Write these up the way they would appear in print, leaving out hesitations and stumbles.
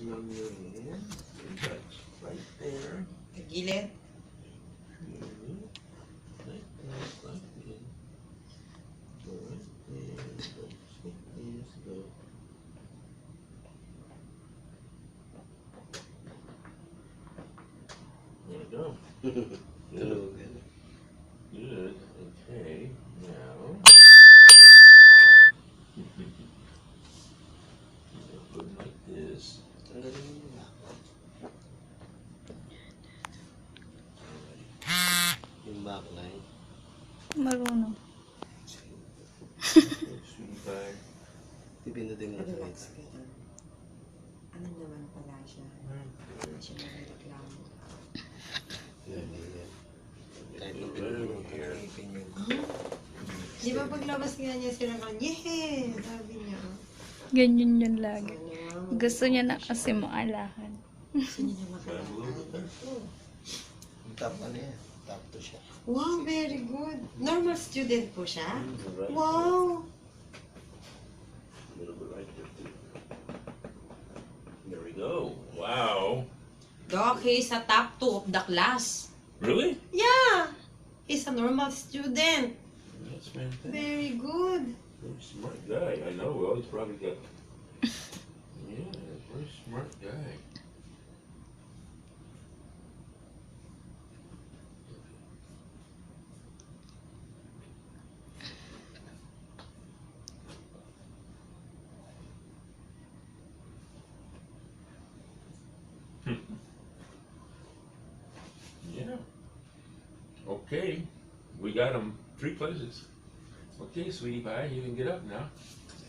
Smell your hand. Touch right there. Gilid. Like that, like this. Go right there. Go like this. Go. There you go. Good. Good. Okay. Now. Put it like this. Yung backline. Marunong. Sweetie pie. Pipindutin mo na Relax ito. ka lang. Ano naman pala siya? Hindi siya nagreklamo. Yan, yan. Kahit Do na it over here. pinipin yun. Di ba paglabas nga niya sila kan, yeah! Sabi niya. Ganyan yun lagi. Ano, Gusto niya na kasi maalahan. gusto niya na Try a little bit makalakad. there. Yung top ano yan? Top 2 siya. Wow, very good. Normal student po siya? Right. Wow! A little bit right there too. There we go. Wow. Doc, he's a top 2 of the class. Really? Yeah! He's a normal student. That's fantastic. Very good. Very smart guy. I know. Well, he's probably got. Yeah, very smart guy. Yeah. Okay. We got him 3 places. Okay, sweetie pie, you can get up now.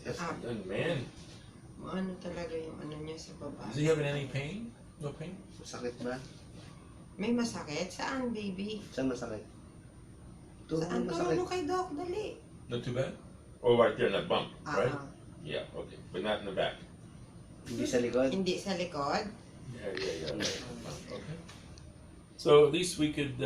Yes. Ah, Young man. ano talaga yung ano niya sa baba. Is he having any pain? No pain? Masakit ba? May masakit? Saan, baby? Saan masakit? Ito, Saan? masakit. Tulong mo kay Doc, dali. Not too bad? Oh, right there in that bump, right? Ah, Yeah, okay. But not in the back. Hindi sa likod. hindi sa likod. Yeah. Okay. So at least we could